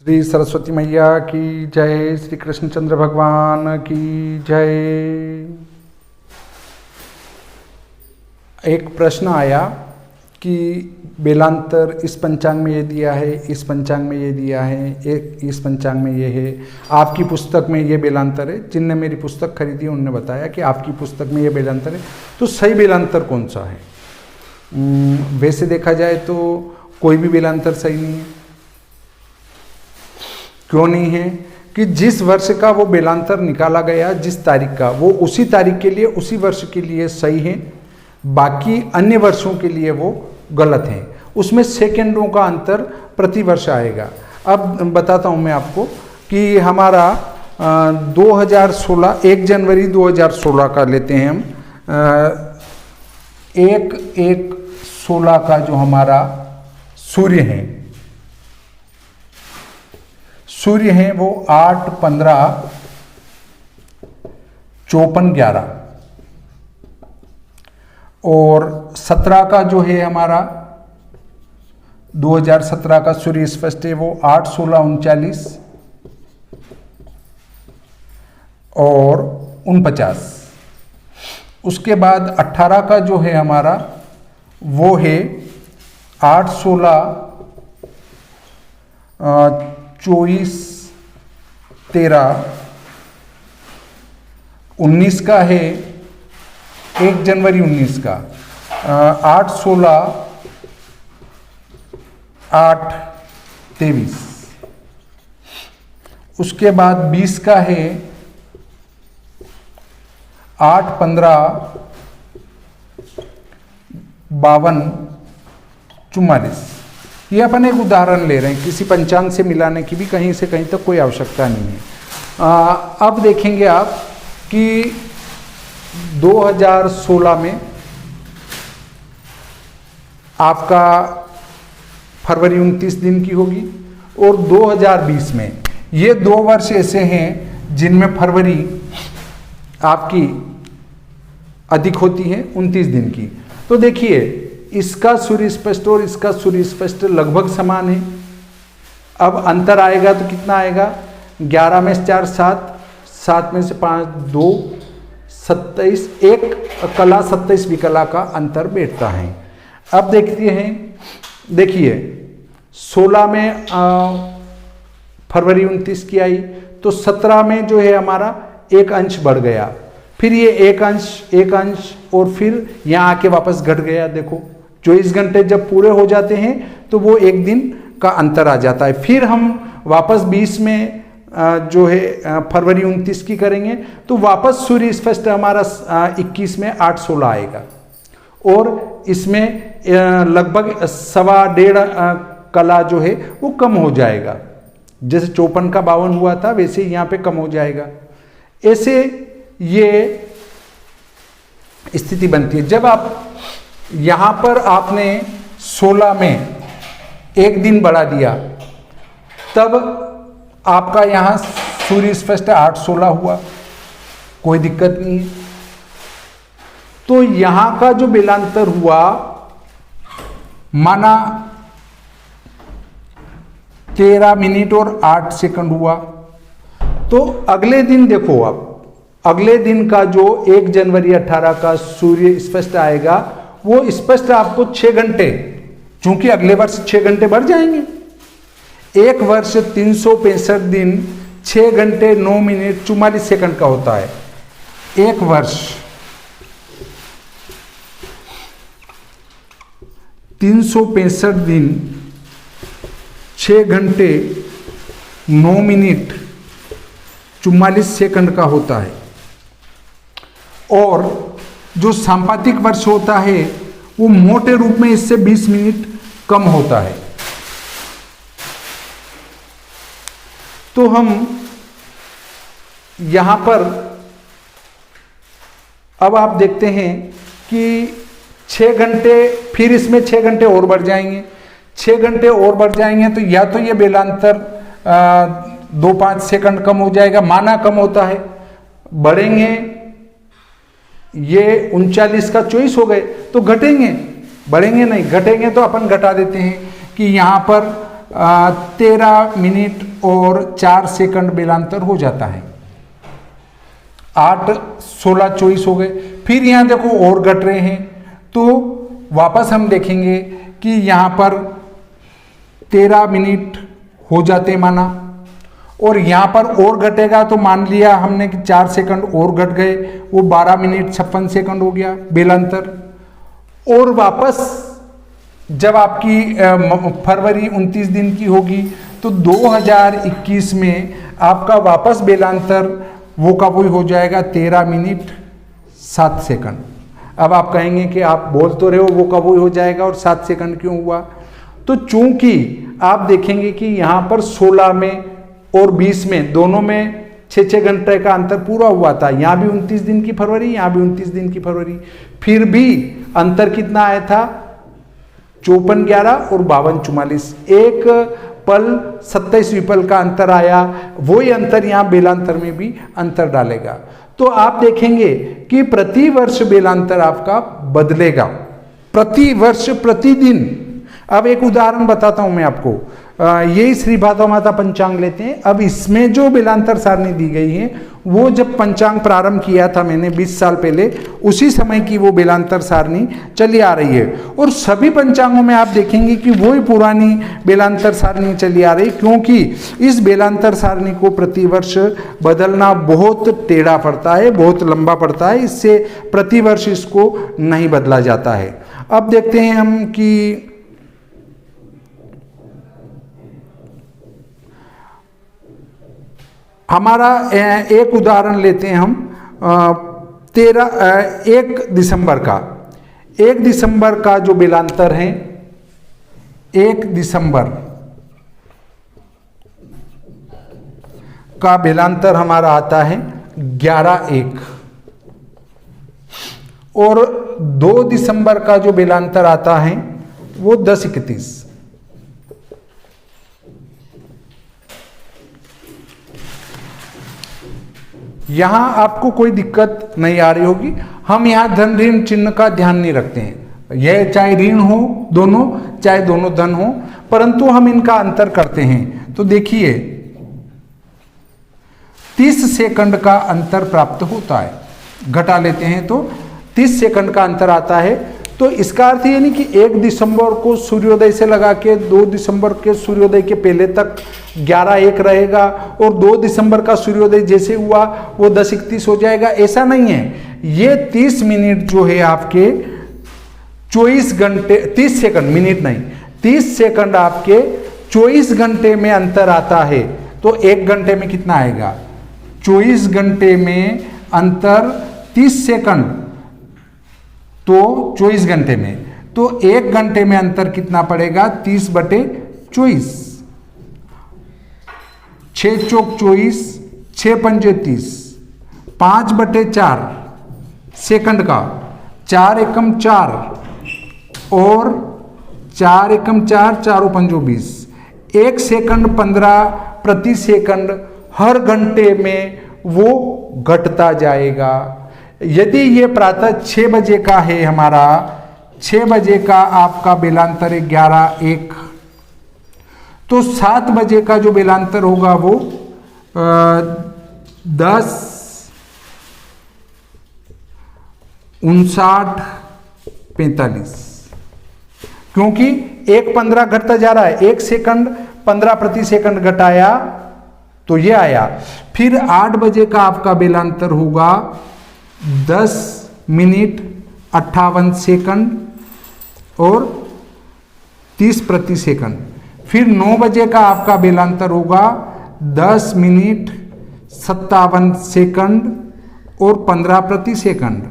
श्री सरस्वती मैया की जय, श्री कृष्णचंद्र भगवान की जय। एक प्रश्न आया कि बेलांतर इस पंचांग में ये दिया है, इस पंचांग में ये दिया है, एक इस पंचांग में ये है, आपकी पुस्तक में ये बेलांतर है। जिनने मेरी पुस्तक खरीदी उनने बताया कि आपकी पुस्तक में ये बेलांतर है, तो सही बेलांतर कौन सा है? वैसे देखा जाए तो कोई भी बेलांतर सही नहीं है। क्यों नहीं है? कि जिस वर्ष का वो बेलांतर निकाला गया, जिस तारीख का, वो उसी तारीख के लिए, उसी वर्ष के लिए सही है, बाकी अन्य वर्षों के लिए वो गलत है। उसमें सेकेंडों का अंतर प्रति वर्ष आएगा। अब बताता हूँ मैं आपको कि हमारा 2016 1 जनवरी 2016 का लेते हैं हम। 1/1/16 का जो हमारा सूर्य है वो 8/15/54/11 और 17 का जो है हमारा 2017 का सूर्य स्पष्ट है वो 8/16/39 और 49। उसके बाद 18 का जो है हमारा वो है 8/16/24/13। 19 का है 1 जनवरी 19 का 8/16/8/23। उसके बाद 20 का है 8/15/52/44। ये अपन एक उदाहरण ले रहे हैं, किसी पंचांग से मिलाने की भी कहीं से कहीं तक कोई आवश्यकता नहीं है। अब देखेंगे आप कि 2016 में आपका फरवरी 29 दिन की होगी और 2020 में, ये 2 वर्ष ऐसे हैं जिनमें फरवरी आपकी अधिक होती है 29 दिन की। तो देखिए, इसका सूर्य स्पष्ट और इसका सूर्य स्पष्ट लगभग समान है। अब अंतर आएगा तो कितना आएगा? 11 में से 4 7, 7 में से 5 2, 27, एक कला 27 विकला का अंतर बैठता है। अब देखते हैं, देखिए 16 में फरवरी 29 की आई तो 17 में जो है हमारा 1 अंश बढ़ गया, फिर ये 1 अंश और फिर यहाँ आके वापस घट गया। देखो 24 घंटे जब पूरे हो जाते हैं तो वो 1 दिन का अंतर आ जाता है। फिर हम वापस 20 में जो है फरवरी 29 की करेंगे तो वापस सूर्य स्पष्ट हमारा 21 में 8/16 आएगा और इसमें लगभग 1.25 कला जो है वो कम हो जाएगा। जैसे 54 का 52 हुआ था वैसे यहाँ पे कम हो जाएगा। ऐसे ये स्थिति बनती है। जब आप यहाँ पर आपने 16 में 1 दिन बढ़ा दिया तब आपका यहाँ सूर्य स्पष्ट 8/16 हुआ, कोई दिक्कत नहीं है। तो यहाँ का जो बेलांतर हुआ माना 13 मिनट और 8 सेकंड हुआ, तो अगले दिन देखो, आप अगले दिन का जो 1 जनवरी 18 का सूर्य स्पष्ट आएगा वो स्पष्ट आपको 6 घंटे, चूंकि अगले वर्ष 6 घंटे बढ़ जाएंगे। एक वर्ष 365 दिन 6 घंटे 9 मिनट 44 सेकंड का होता है। एक वर्ष 365 दिन 6 घंटे 9 मिनट 44 सेकंड का होता है और जो सांपातिक वर्ष होता है वो मोटे रूप में इससे 20 मिनट कम होता है। तो हम यहां पर अब आप देखते हैं कि 6 घंटे, फिर इसमें 6 घंटे और बढ़ जाएंगे। 6 घंटे और बढ़ जाएंगे तो या तो ये बेलांतर 2-5 सेकंड कम हो जाएगा, माना कम होता है, बढ़ेंगे ये 39 का 24 हो गए तो घटेंगे, बढ़ेंगे नहीं, घटेंगे तो अपन घटा देते हैं कि यहाँ पर 13 मिनट और 4 सेकंड बेलांतर हो जाता है। 8, 16, 24 हो गए। फिर यहाँ देखो और घट रहे हैं, तो वापस हम देखेंगे कि यहाँ पर 13 मिनट हो जाते माना, और यहाँ पर और घटेगा तो मान लिया हमने कि 4 सेकंड और घट गए, वो 12 मिनट 56 सेकंड हो गया बेलांतर। और वापस जब आपकी फरवरी 29 दिन की होगी तो 2021 में आपका वापस बेलांतर वो का वही हो जाएगा 13 मिनट 7 सेकंड। अब आप कहेंगे कि आप बोल तो रहे हो वो का वही हो जाएगा और 7 सेकंड क्यों हुआ? तो चूंकि आप देखेंगे कि यहाँ पर 16 में और 20 में दोनों में 6-6 घंटे का अंतर पूरा हुआ था। यहाँ भी 29 दिन की फरवरी, यहाँ भी 29 दिन की फरवरी, फिर भी अंतर कितना आया था? 54-11 और 52-44, एक पल 27 विपल का अंतर आया। वही अंतर यहाँ बेलांतर में भी अंतर डालेगा। तो आप देखेंगे कि प्रति वर्ष बेलांतर आपका बदलेगा, प्रति वर्ष प्रतिदिन। अब एक उदाहरण बताता हूं मैं आपको, यही श्री भादव माता पंचांग लेते हैं। अब इसमें जो बेलांतर सारणी दी गई है वो जब पंचांग प्रारंभ किया था मैंने 20 साल पहले, उसी समय की वो बेलांतर सारणी चली आ रही है। और सभी पंचांगों में आप देखेंगे कि वही पुरानी बेलांतर सारणी चली आ रही, क्योंकि इस बेलांतर सारणी को प्रतिवर्ष बदलना बहुत टेढ़ा पड़ता है, बहुत लंबा पड़ता है, इससे प्रतिवर्ष इसको नहीं बदला जाता है। अब देखते हैं हम कि हमारा एक उदाहरण लेते हैं हम 1 दिसंबर का। 1 दिसंबर का जो बेलांतर है, 1 दिसंबर का बेलांतर हमारा आता है 11-1, और 2 दिसंबर का जो बेलांतर आता है वो 10-31। यहां आपको कोई दिक्कत नहीं आ रही होगी। हम यहां धन ऋण चिन्ह का ध्यान नहीं रखते हैं, यह चाहे ऋण हो दोनों, चाहे दोनों धन हो, परंतु हम इनका अंतर करते हैं। तो देखिए 30 सेकंड का अंतर प्राप्त होता है, घटा लेते हैं तो 30 सेकंड का अंतर आता है। तो इसका अर्थ ये नहीं कि 1 दिसंबर को सूर्योदय से लगा के 2 दिसंबर के सूर्योदय के पहले तक 11-1 रहेगा, और 2 दिसंबर का सूर्योदय जैसे हुआ वो 10-31 हो जाएगा, ऐसा नहीं है। ये 30 मिनट जो है आपके 24 घंटे, 30 सेकंड, मिनट नहीं, 30 सेकंड आपके 24 घंटे में अंतर आता है। तो 1 घंटे में कितना आएगा? 24 घंटे में अंतर 30 सेकंड, तो 24 घंटे में, तो 1 घंटे में अंतर कितना पड़ेगा? 30/24, 6 चौक 24, 6 पंजे 30, 5/4 सेकंड का, 4 एकम 4 और 4 एकम 4, 4 पंजो 20, 1 सेकंड 15 प्रति सेकंड हर घंटे में वो घटता जाएगा। यदि ये प्रातः 6 बजे का है हमारा, 6 बजे का आपका बेलांतर 11-1, तो 7 बजे का जो बेलांतर होगा वो 10-59-45, क्योंकि 1:15 घटता जा रहा है, 1 सेकंड 15 प्रति सेकंड घटाया तो ये आया। फिर 8 बजे का आपका बेलांतर होगा 10 मिनट 58 सेकंड और 30 प्रति सेकंड। फिर 9 बजे का आपका बेलांतर होगा 10 मिनट 57 सेकंड और 15 प्रति सेकंड।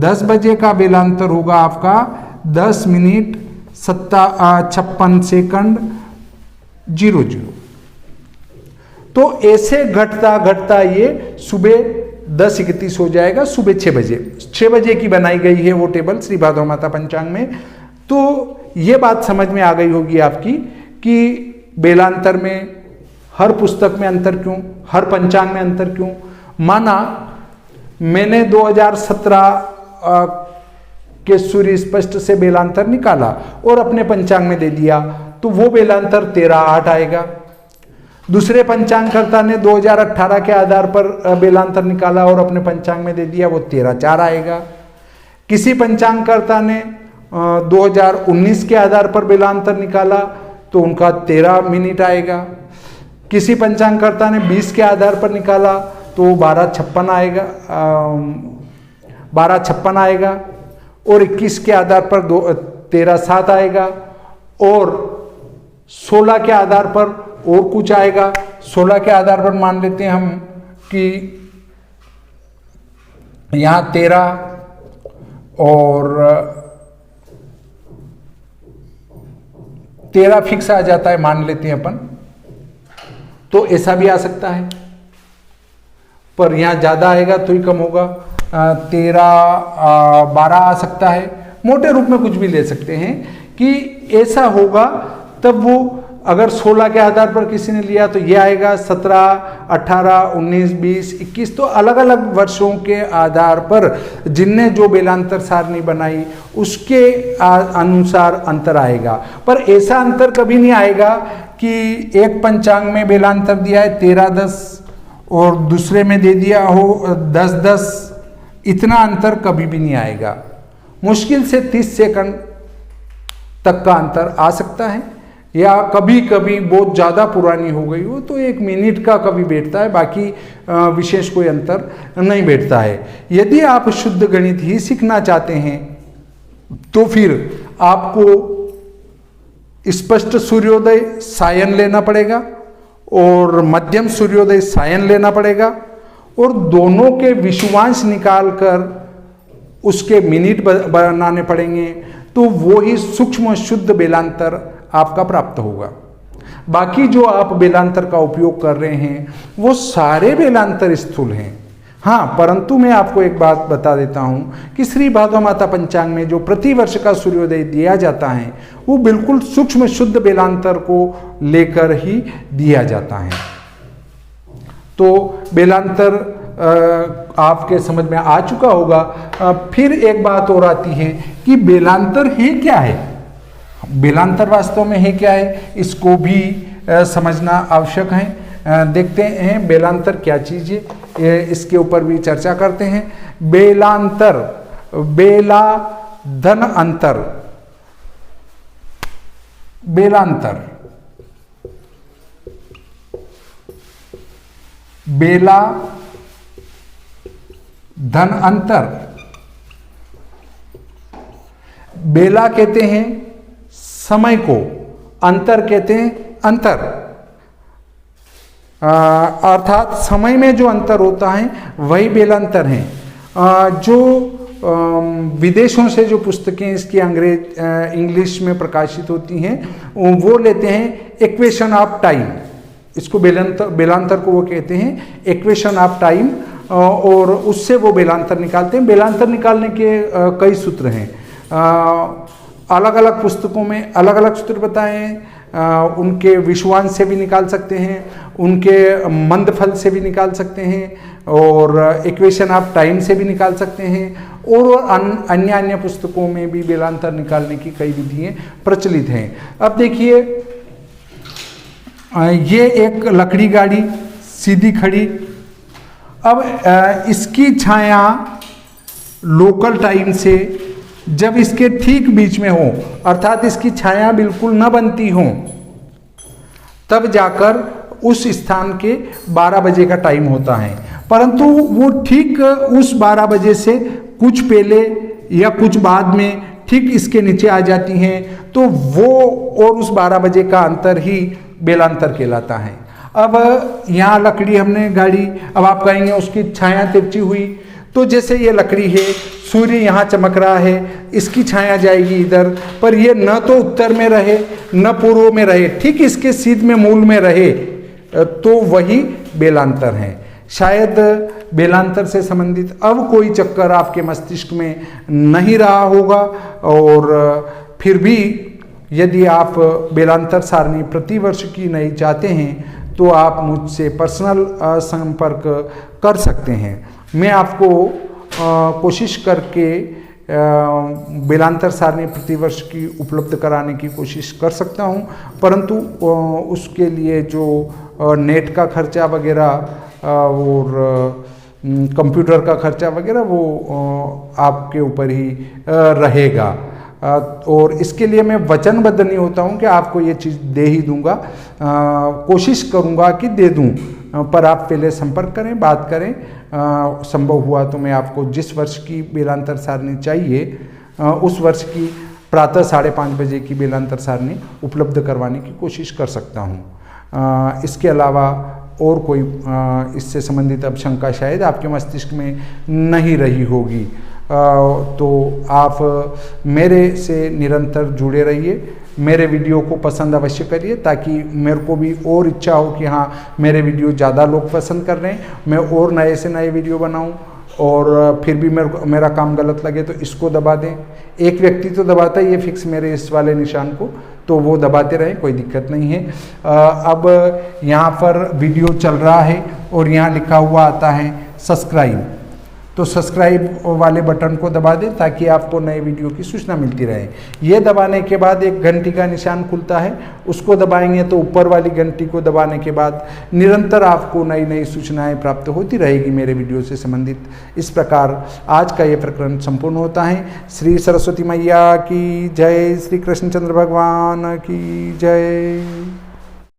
10 बजे का बेलांतर होगा आपका 10 मिनट 56 सेकंड 00। तो ऐसे घटता घटता ये सुबह 10:31 हो जाएगा, सुबह 6 बजे। 6 बजे की बनाई गई है वो टेबल श्री भादव माता पंचांग में। तो ये बात समझ में आ गई होगी आपकी कि बेलांतर में हर पुस्तक में अंतर क्यों, हर पंचांग में अंतर क्यों। माना मैंने 2017 के सूर्य स्पष्ट से बेलांतर निकाला और अपने पंचांग में दे दिया, तो वो बेलांतर 13/8 आएगा। दूसरे पंचांगकर्ता ने 2018 के आधार पर बेलांतर निकाला और अपने पंचांग में दे दिया, वो 13/4 आएगा। किसी पंचांगकर्ता ने 2019 के आधार पर बेलांतर निकाला तो उनका 13 मिनट आएगा। किसी पंचांगकर्ता ने 20 के आधार पर निकाला तो 12:56 आएगा, 12:56 आएगा। और 21 के आधार पर 13:07 आएगा। और 16 के आधार पर और कुछ आएगा। 16 के आधार पर मान लेते हैं हम कि यहाँ 13 और 13 फिक्स आ जाता है, मान लेते हैं अपन। तो ऐसा भी आ सकता है, पर यहाँ ज्यादा आएगा तो ही कम होगा। 13-12 आ सकता है। मोटे रूप में कुछ भी ले सकते हैं कि ऐसा होगा। तब वो अगर 16 के आधार पर किसी ने लिया तो ये आएगा 17, 18, 19, 20, 21। तो अलग अलग वर्षों के आधार पर जिनने जो बेलांतर सारणी बनाई उसके अनुसार अंतर आएगा। पर ऐसा अंतर कभी नहीं आएगा कि एक पंचांग में बेलांतर दिया है 13-10 और दूसरे में दे दिया हो 10-10। इतना अंतर कभी भी नहीं आएगा। मुश्किल से 30 सेकंड तक का अंतर आ सकता है, या कभी कभी बहुत ज़्यादा पुरानी हो गई हो तो 1 मिनट का कभी बैठता है, बाकी विशेष कोई अंतर नहीं बैठता है। यदि आप शुद्ध गणित ही सीखना चाहते हैं तो फिर आपको स्पष्ट सूर्योदय सायन लेना पड़ेगा और मध्यम सूर्योदय सायन लेना पड़ेगा, और दोनों के विषुवांश निकालकर उसके मिनट बनाने पड़ेंगे, तो वो ही सूक्ष्म शुद्ध बेलांतर आपका प्राप्त होगा। बाकी जो आप बेलांतर का उपयोग कर रहे हैं वो सारे बेलांतर स्थूल हैं। हाँ, परंतु मैं आपको एक बात बता देता हूं कि श्री भादव माता पंचांग में जो प्रतिवर्ष का सूर्योदय दिया जाता है वो बिल्कुल सूक्ष्म शुद्ध बेलांतर को लेकर ही दिया जाता है। तो बेलांतर आपके समझ में आ चुका होगा। फिर एक बात और आती है कि बेलांतर है क्या है। बेलांतर वास्तव में है क्या है, इसको भी समझना आवश्यक है। देखते हैं बेलांतर क्या चीज है, इसके ऊपर भी चर्चा करते हैं। बेलांतर, बेला धन अंतर, बेलांतर, बेला धन अंतर। बेला कहते हैं समय को, अंतर कहते हैं अंतर, अर्थात समय में जो अंतर होता है वही बेलांतर है। जो विदेशों से जो पुस्तकें इसकी इंग्लिश में प्रकाशित होती हैं वो लेते हैं इक्वेशन ऑफ टाइम। इसको बेलांतर को वो कहते हैं इक्वेशन ऑफ टाइम, और उससे वो बेलांतर निकालते हैं। बेलांतर निकालने के कई सूत्र हैं, अलग अलग पुस्तकों में अलग अलग सूत्र बताए हैं। उनके विषुवांश से भी निकाल सकते हैं, उनके मंदफल से भी निकाल सकते हैं, और इक्वेशन ऑफ टाइम से भी निकाल सकते हैं, और अन्य अन्य पुस्तकों में भी बेलांतर निकालने की कई विधियाँ प्रचलित हैं। अब देखिए, ये एक लकड़ी गाड़ी सीधी खड़ी। अब इसकी छाया लोकल टाइम से जब इसके ठीक बीच में हो, अर्थात इसकी छाया बिल्कुल न बनती हो, तब जाकर उस स्थान के 12 बजे का टाइम होता है। परंतु वो ठीक उस 12 बजे से कुछ पहले या कुछ बाद में ठीक इसके नीचे आ जाती हैं, तो वो और उस 12 बजे का अंतर ही बेलांतर कहलाता है। अब यहाँ लकड़ी हमने गाड़ी, अब आप कहेंगे उसकी छाया तिरछी हुई, तो जैसे ये लकड़ी है, सूर्य यहाँ चमक रहा है, इसकी छाया जाएगी इधर, पर ये न तो उत्तर में रहे न पूर्व में रहे, ठीक इसके सीध में मूल में रहे, तो वही बेलांतर है। शायद बेलांतर से संबंधित अब कोई चक्कर आपके मस्तिष्क में नहीं रहा होगा, और फिर भी यदि आप बेलांतर सारणी प्रतिवर्ष की नई चाहते हैं तो आप मुझसे पर्सनल संपर्क कर सकते हैं। मैं आपको कोशिश करके बिलांतर सारणी प्रतिवर्ष की उपलब्ध कराने की कोशिश कर सकता हूं, परंतु उसके लिए जो नेट का खर्चा वगैरह और कंप्यूटर का खर्चा वगैरह वो आपके ऊपर ही रहेगा। और इसके लिए मैं वचनबद्ध नहीं होता हूं कि आपको ये चीज़ दे ही दूंगा, कोशिश करूंगा कि दे दूं, पर आप पहले संपर्क करें, बात करें। संभव हुआ तो मैं आपको जिस वर्ष की बेलांतर सारणी चाहिए उस वर्ष की प्रातः 5:30 बजे की बेलांतर सारणी उपलब्ध करवाने की कोशिश कर सकता हूँ। इसके अलावा और कोई इससे संबंधित अब शंका शायद आपके मस्तिष्क में नहीं रही होगी, तो आप मेरे से निरंतर जुड़े रहिए, मेरे वीडियो को पसंद अवश्य करिए, ताकि मेरे को भी और इच्छा हो कि हाँ मेरे वीडियो ज़्यादा लोग पसंद कर रहे हैं, मैं और नए से नए वीडियो बनाऊं। और फिर भी मेरा काम गलत लगे तो इसको दबा दें। एक व्यक्ति तो दबाता ही है फिक्स मेरे इस वाले निशान को, तो वो दबाते रहें, कोई दिक्कत नहीं है। अब यहाँ पर वीडियो चल रहा है और यहाँ लिखा हुआ आता है सब्सक्राइब, तो सब्सक्राइब वाले बटन को दबा दें ताकि आपको नए वीडियो की सूचना मिलती रहे। ये दबाने के बाद एक घंटी का निशान खुलता है, उसको दबाएंगे तो ऊपर वाली घंटी को दबाने के बाद निरंतर आपको नई नई सूचनाएं प्राप्त होती रहेगी मेरे वीडियो से संबंधित। इस प्रकार आज का ये प्रकरण संपूर्ण होता है। श्री सरस्वती मैया की जय, श्री कृष्णचंद्र भगवान की जय।